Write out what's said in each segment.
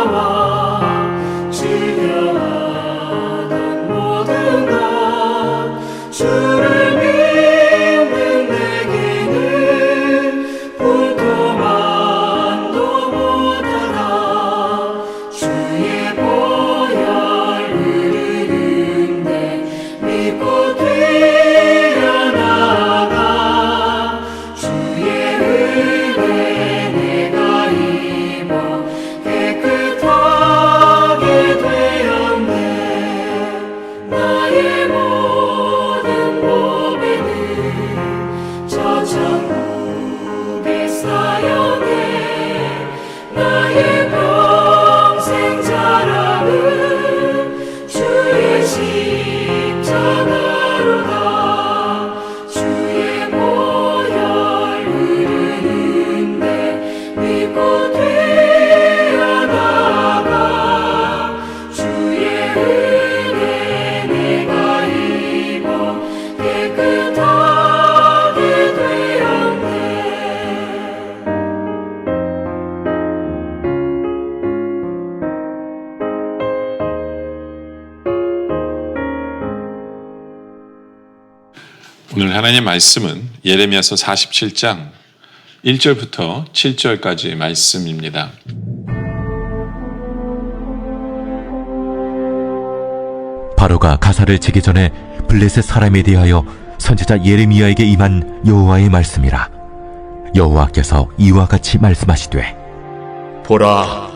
나와 즐겨하던 모든 것 주를 믿는 내게는 볼도만도 못하나 주의 보혈 흐르는데 믿고 뛰어나가 주의 은혜 내가 입어 깨끗하게 되었네. 나의 모든 몸에는 저 천국의 사역에 나의 평생 자랑은 주의 십자가로다. 주의 보혈 흐르는데 믿고 뛰어나가 주의 은혜 내가 입어 깨끗하게 되었네. 오늘 하나님의 말씀은 예레미야서 47장 1절부터 7절까지 말씀입니다. 바로가 가사를 치기 전에 블레셋 사람에 대하여 선지자 예레미야에게 임한 여호와의 말씀이라. 여호와께서 이와 같이 말씀하시되 보라,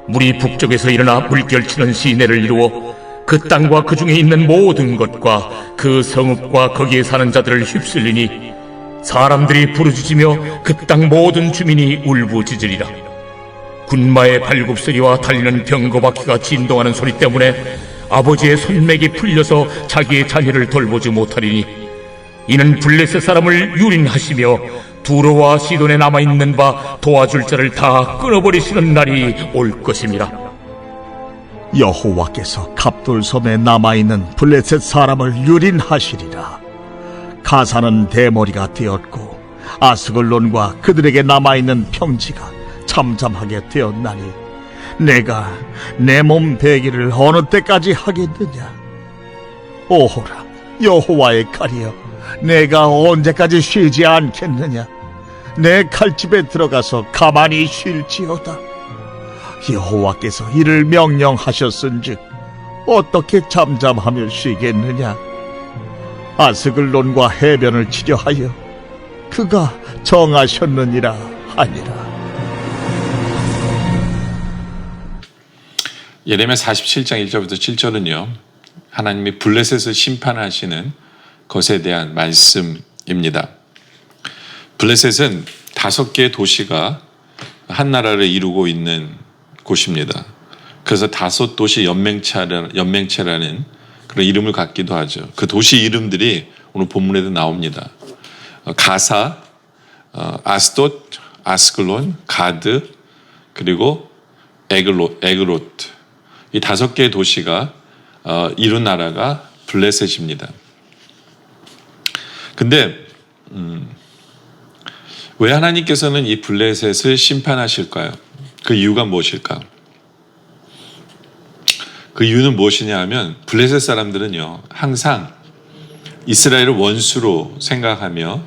물이 북쪽에서 일어나 물결치는 시내를 이루어 그 땅과 그 중에 있는 모든 것과 그 성읍과 거기에 사는 자들을 휩쓸리니 사람들이 부르짖으며 그 땅 모든 주민이 울부짖으리라. 군마의 발굽소리와 달리는 병거바퀴가 진동하는 소리 때문에 아버지의 손맥이 풀려서 자기의 자녀를 돌보지 못하리니 이는 블레셋 사람을 유린하시며 두로와 시돈에 남아있는 바 도와줄 자를 다 끊어버리시는 날이 올 것임이라. 여호와께서 갑돌섬에 남아있는 블레셋 사람을 유린하시리라. 가사는 대머리가 되었고 아스글론과 그들에게 남아있는 평지가 잠잠하게 되었나니 내가 내 몸 베기를 어느 때까지 하겠느냐. 오호라 여호와의 칼이여, 내가 언제까지 쉬지 않겠느냐. 내 칼집에 들어가서 가만히 쉴지어다. 여호와께서 이를 명령하셨은즉 어떻게 잠잠하며 쉬겠느냐. 아스글론과 해변을 치려 하여 그가 정하셨느니라 하니라. 예레미야 47장 1절부터 7절은요, 하나님이 블레셋을 심판하시는 것에 대한 말씀입니다. 블레셋은 5개의 도시가 한 나라를 이루고 있는 곳입니다. 그래서 5도시 연맹체라는 그런 이름을 갖기도 하죠. 그 도시 이름들이 오늘 본문에도 나옵니다. 가사, 아스돗, 아스글론, 가드, 그리고 에그롯. 이 5개의 도시가 이룬 나라가 블레셋입니다. 근데 왜 하나님께서는 이 블레셋을 심판하실까요? 그 이유가 무엇일까? 그 이유는 무엇이냐 하면 블레셋 사람들은요, 항상 이스라엘을 원수로 생각하며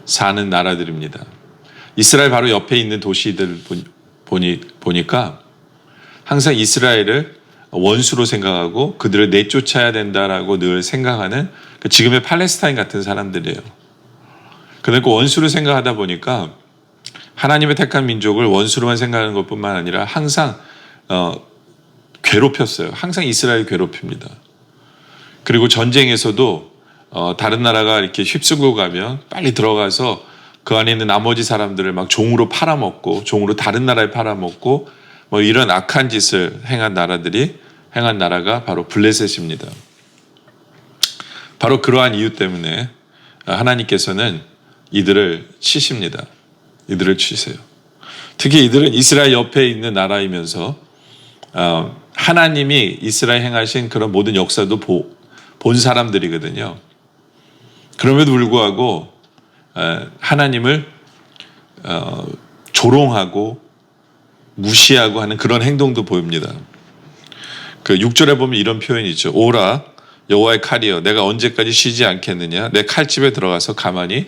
사는 나라들입니다. 이스라엘 바로 옆에 있는 도시들 보니까 항상 이스라엘을 원수로 생각하고 그들을 내쫓아야 된다라고 늘 생각하는 지금의 팔레스타인 같은 사람들이에요. 그러니까 원수로 생각하다 보니까 하나님의 택한 민족을 원수로만 생각하는 것뿐만 아니라 항상 괴롭혔어요. 항상 이스라엘 괴롭힙니다. 그리고 전쟁에서도 다른 나라가 이렇게 휩쓸고 가면 빨리 들어가서 그 안에 있는 나머지 사람들을 막 종으로 팔아먹고 종으로 다른 나라에 팔아먹고 뭐 이런 악한 짓을 행한 나라가 바로 블레셋입니다. 바로 그러한 이유 때문에 하나님께서는 이들을 치십니다. 이들을 치세요. 특히 이들은 이스라엘 옆에 있는 나라이면서 하나님이 이스라엘 행하신 그런 모든 역사도 본 사람들이거든요. 그럼에도 불구하고 하나님을 조롱하고 무시하고 하는 그런 행동도 보입니다. 그 6절에 보면 이런 표현이 있죠. 오라 여호와의 칼이여 내가 언제까지 쉬지 않겠느냐 내 칼집에 들어가서 가만히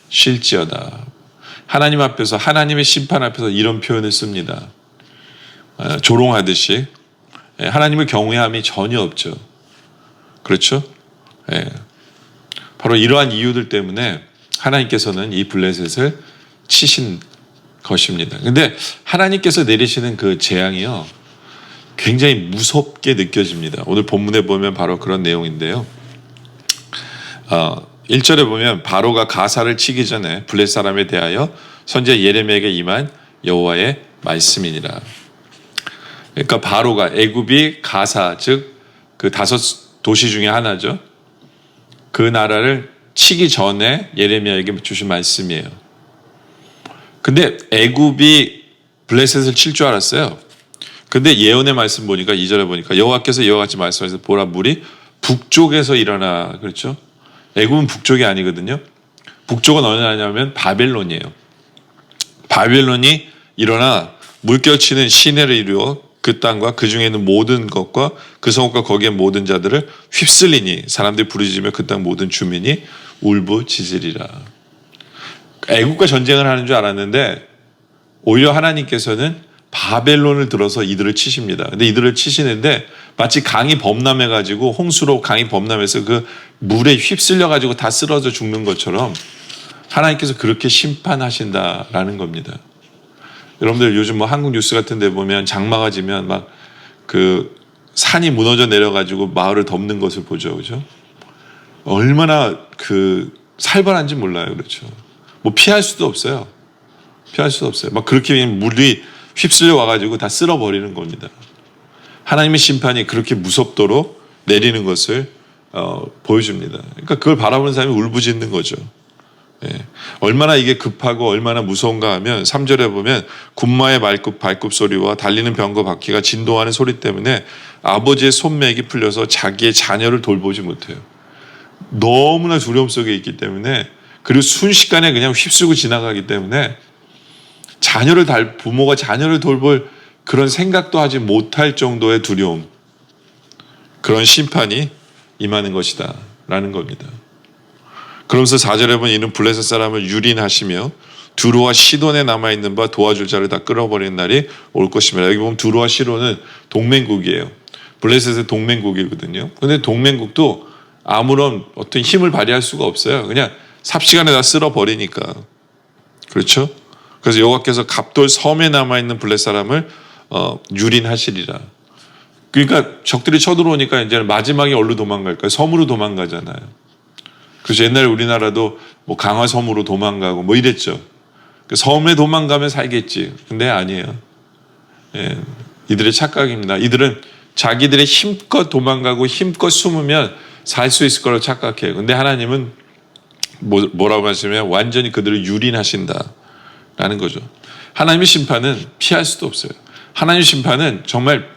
쉴지어다. 하나님 앞에서 하나님의 심판 앞에서 이런 표현을 씁니다. 조롱하듯이 하나님을 경외함이 전혀 없죠. 그렇죠? 바로 이러한 이유들 때문에 하나님께서는 이 블레셋을 치신 것입니다. 근데 하나님께서 내리시는 그 재앙이요 굉장히 무섭게 느껴집니다. 오늘 본문에 보면 바로 그런 내용인데요. 1절에 보면 바로가 가사를 치기 전에 블레셋 사람에 대하여 선지자 예레미야에게 임한 여호와의 말씀이니라. 그러니까 바로가 애굽이 가사 즉 그 5도시 중에 하나죠. 그 나라를 치기 전에 예레미야에게 주신 말씀이에요. 근데 애굽이 블레셋을 칠 줄 알았어요. 근데 예언의 말씀 보니까 2절에 보니까 여호와께서 이와 같이 말씀하셔서 보라 물이 북쪽에서 일어나. 그렇죠? 애굽은 북쪽이 아니거든요. 북쪽은 어느 나라냐면 바벨론이에요. 바벨론이 일어나 물결치는 시내를 이루어 그 땅과 그 중에 있는 모든 것과 그 성읍과 거기에 모든 자들을 휩쓸리니 사람들이 부르짖으며 그 땅 모든 주민이 울부짖으리라. 애국과 전쟁을 하는 줄 알았는데 오히려 하나님께서는 바벨론을 들어서 이들을 치십니다. 근데 이들을 치시는데 마치 강이 범람해가지고 홍수로 강이 범람해서 그 물에 휩쓸려가지고 다 쓰러져 죽는 것처럼 하나님께서 그렇게 심판하신다라는 겁니다. 여러분들 요즘 뭐 한국 뉴스 같은 데 보면 장마가 지면 막 그 산이 무너져 내려가지고 마을을 덮는 것을 보죠. 그죠? 얼마나 그 살벌한지 몰라요. 그렇죠? 뭐 피할 수도 없어요. 피할 수도 없어요. 막 그렇게 물이 휩쓸려 와가지고 다 쓸어버리는 겁니다. 하나님의 심판이 그렇게 무섭도록 내리는 것을 보여줍니다. 그러니까 그걸 바라보는 사람이 울부짖는 거죠. 얼마나 이게 급하고 얼마나 무서운가 하면 3절에 보면 군마의 발굽 소리와 달리는 병거 바퀴가 진동하는 소리 때문에 아버지의 손맥이 풀려서 자기의 자녀를 돌보지 못해요. 너무나 두려움 속에 있기 때문에 그리고 순식간에 그냥 휩쓸고 지나가기 때문에 부모가 자녀를 돌볼 그런 생각도 하지 못할 정도의 두려움, 그런 심판이 임하는 것이다 라는 겁니다. 그러면서 4절에 보면 이는 블레셋 사람을 유린하시며 두루와 시돈에 남아있는 바 도와줄 자를 다 끌어버리는 날이 올 것입니다. 여기 보면 두루와 시돈은 동맹국이에요. 블레셋의 동맹국이거든요. 근데 동맹국도 아무런 어떤 힘을 발휘할 수가 없어요. 그냥 삽시간에 다 쓸어버리니까. 그렇죠? 그래서 여호와께서 갑돌 섬에 남아있는 블레셋 사람을 유린하시리라. 그러니까 적들이 쳐들어오니까 이제 마지막에 어디로 도망갈까요? 섬으로 도망가잖아요. 그래서 옛날에 우리나라도 뭐 강화섬으로 도망가고 뭐 이랬죠. 섬에 도망가면 살겠지. 근데 아니에요. 이들의 착각입니다. 이들은 자기들의 힘껏 도망가고 힘껏 숨으면 살 수 있을 거라고 착각해요. 근데 하나님은 뭐라고 하시면 완전히 그들을 유린하신다라는 거죠. 하나님의 심판은 피할 수도 없어요. 하나님의 심판은 정말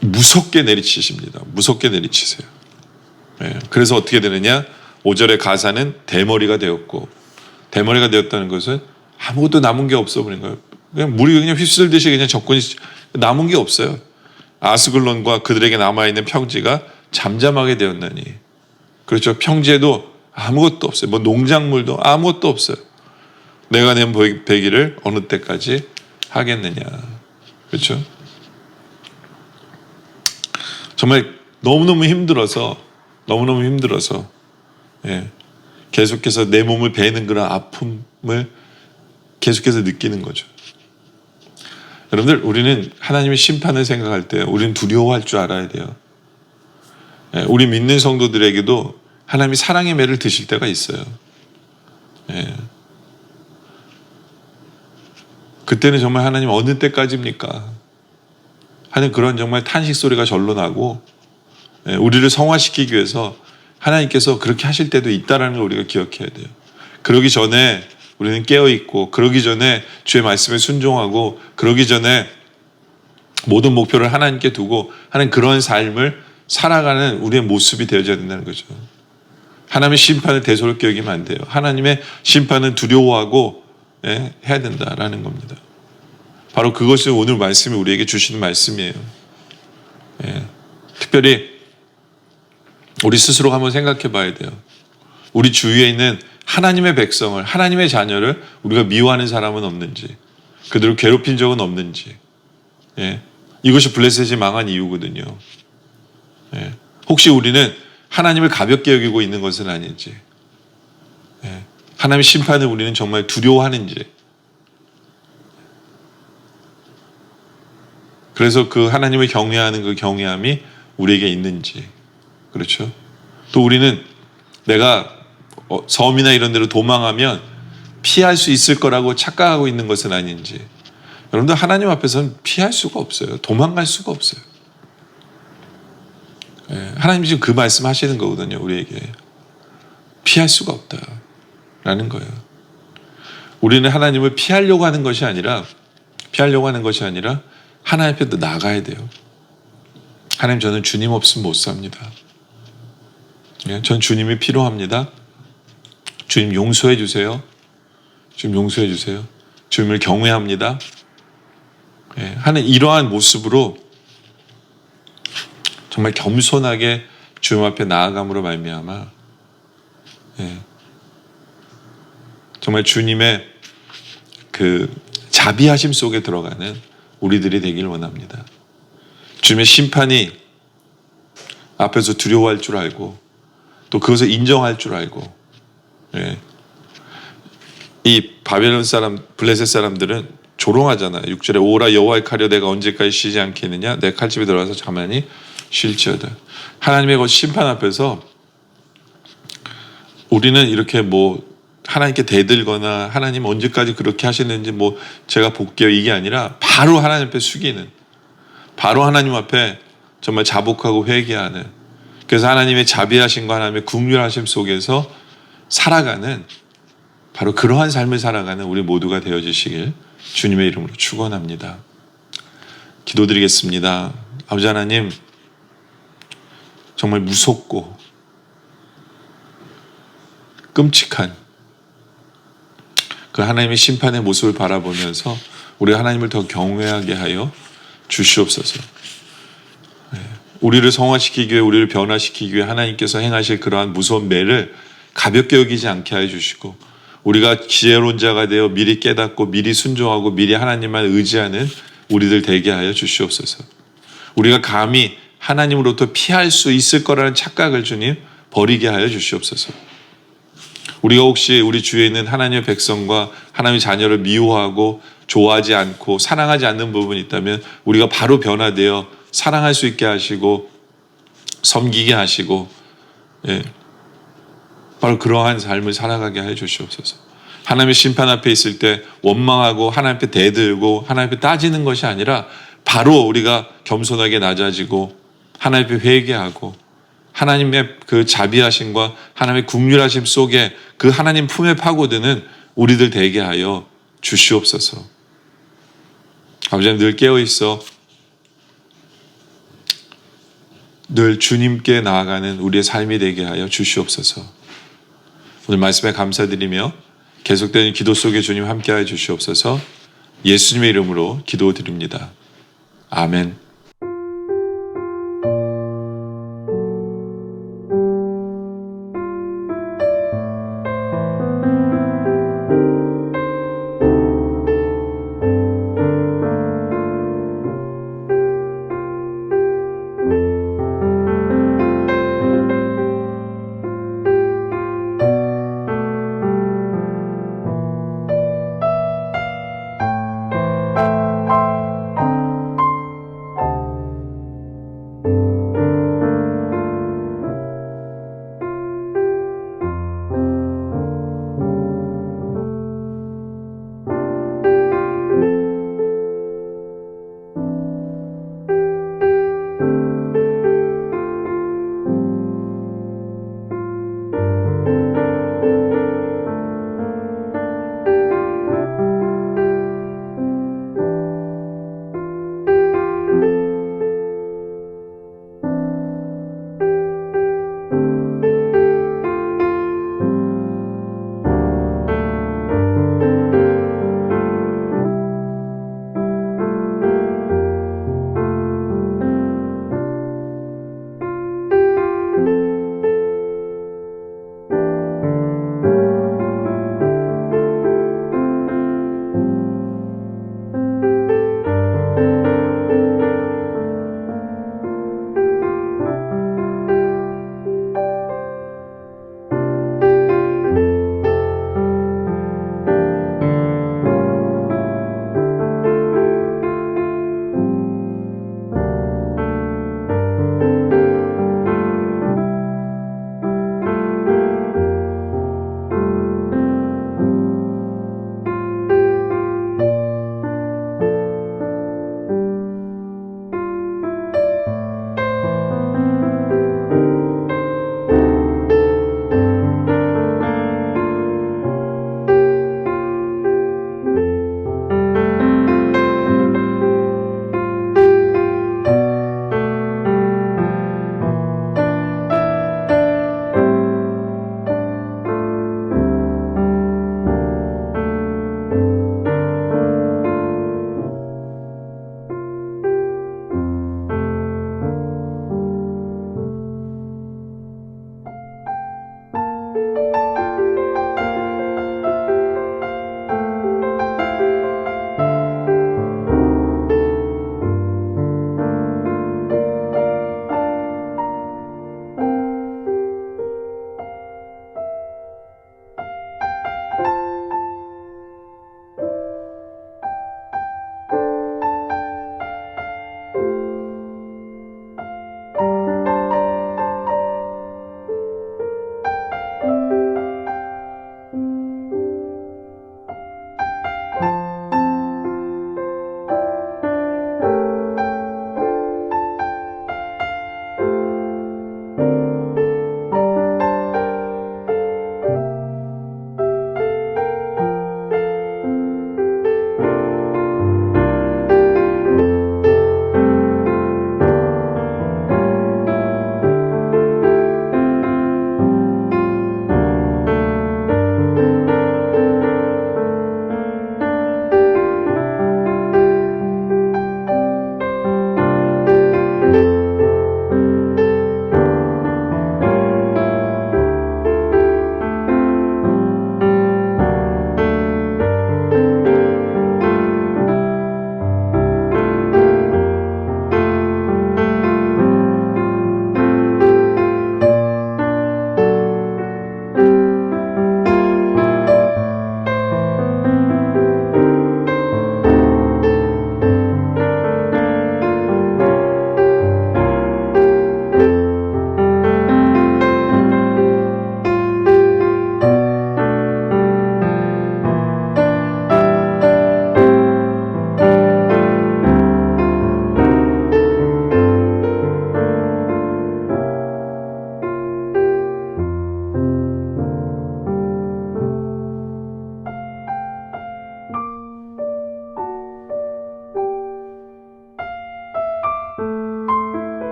무섭게 내리치십니다. 무섭게 내리치세요. 그래서 어떻게 되느냐? 5절의 가사는 대머리가 되었고, 대머리가 되었다는 것은 아무것도 남은 게 없어 버린 거예요. 그냥 물이 그냥 휩쓸듯이 그냥 접근이 남은 게 없어요. 아스글론과 그들에게 남아있는 평지가 잠잠하게 되었나니. 그렇죠. 평지에도 아무것도 없어요. 뭐 농작물도 아무것도 없어요. 내가 낸 배기를 어느 때까지 하겠느냐. 그렇죠. 정말 너무너무 힘들어서 계속해서 내 몸을 베는 그런 아픔을 계속해서 느끼는 거죠. 여러분들, 우리는 하나님의 심판을 생각할 때 우리는 두려워할 줄 알아야 돼요. 우리 믿는 성도들에게도 하나님이 사랑의 매를 드실 때가 있어요. 그때는 정말 하나님 어느 때까지입니까? 하는 그런 정말 탄식 소리가 절로 나고, 우리를 성화시키기 위해서 하나님께서 그렇게 하실 때도 있다는 걸 우리가 기억해야 돼요. 그러기 전에 우리는 깨어있고, 그러기 전에 주의 말씀에 순종하고, 그러기 전에 모든 목표를 하나님께 두고 하는 그런 삶을 살아가는 우리의 모습이 되어져야 된다는 거죠. 하나님의 심판을 대수롭게 여기면 안 돼요. 하나님의 심판은 두려워하고 해야 된다라는 겁니다. 바로 그것이 오늘 말씀이 우리에게 주시는 말씀이에요. 예. 특별히 우리 스스로 한번 생각해 봐야 돼요. 우리 주위에 있는 하나님의 백성을, 하나님의 자녀를 우리가 미워하는 사람은 없는지, 그들을 괴롭힌 적은 없는지. 예. 이것이 블레셋이 망한 이유거든요. 예. 혹시 우리는 하나님을 가볍게 여기고 있는 것은 아닌지, 예. 하나님의 심판을 우리는 정말 두려워하는지, 그래서 그 하나님을 경외하는 그 경외함이 우리에게 있는지. 그렇죠? 또 우리는 내가 섬이나 이런 데로 도망하면 피할 수 있을 거라고 착각하고 있는 것은 아닌지. 여러분들, 하나님 앞에서는 피할 수가 없어요. 도망갈 수가 없어요. 예, 하나님 지금 그 말씀 하시는 거거든요, 우리에게. 피할 수가 없다라는 거예요. 우리는 하나님을 피하려고 하는 것이 아니라 하나님 앞에 나가야 돼요. 하나님, 저는 주님 없으면 못 삽니다. 예, 전 주님이 필요합니다. 주님 용서해 주세요. 주님 용서해 주세요. 주님을 경외합니다. 예, 하는 이러한 모습으로 정말 겸손하게 주님 앞에 나아감으로 말미암아, 예, 정말 주님의 그 자비하심 속에 들어가는 우리들이 되길 원합니다. 주님의 심판이 앞에서 두려워할 줄 알고 또 그것을 인정할 줄 알고, 예. 이 바벨론 사람, 블레셋 사람들은 조롱하잖아요. 6절에 오라 여호와의 칼이여 내가 언제까지 쉬지 않겠느냐, 내 칼집에 들어가서 가만히 쉴지어다. 하나님의 그 심판 앞에서 우리는 이렇게 하나님께 대들거나 하나님 언제까지 그렇게 하시는지 제가 볼게요, 이게 아니라 바로 하나님 앞에 숙이는, 바로 하나님 앞에 정말 자복하고 회개하는, 그래서 하나님의 자비하심과 하나님의 긍휼하심 속에서 살아가는, 바로 그러한 삶을 살아가는 우리 모두가 되어주시길 주님의 이름으로 축원합니다. 기도드리겠습니다. 아버지 하나님, 정말 무섭고 끔찍한 그 하나님의 심판의 모습을 바라보면서 우리 하나님을 더 경외하게 하여 주시옵소서. 우리를 성화시키기 위해, 우리를 변화시키기 위해 하나님께서 행하실 그러한 무서운 매를 가볍게 여기지 않게 하여 주시고, 우리가 지혜로운 자가 되어 미리 깨닫고 미리 순종하고 미리 하나님만 의지하는 우리들 되게 하여 주시옵소서. 우리가 감히 하나님으로부터 피할 수 있을 거라는 착각을 주님 버리게 하여 주시옵소서. 우리가 혹시 우리 주위에 있는 하나님의 백성과 하나님의 자녀를 미워하고 좋아하지 않고 사랑하지 않는 부분이 있다면 우리가 바로 변화되어 사랑할 수 있게 하시고 섬기게 하시고, 예, 바로 그러한 삶을 살아가게 해 주시옵소서. 하나님의 심판 앞에 있을 때 원망하고 하나님 앞에 대들고 하나님 앞에 따지는 것이 아니라 바로 우리가 겸손하게 낮아지고 하나님 앞에 회개하고 하나님의 그 자비하심과 하나님의 긍휼하심 속에 그 하나님 품에 파고드는 우리들 되게 하여 주시옵소서. 아버지 하나님, 늘 깨어있어 늘 주님께 나아가는 우리의 삶이 되게 하여 주시옵소서. 오늘 말씀에 감사드리며 계속되는 기도 속에 주님 함께하여 주시옵소서. 예수님의 이름으로 기도드립니다. 아멘.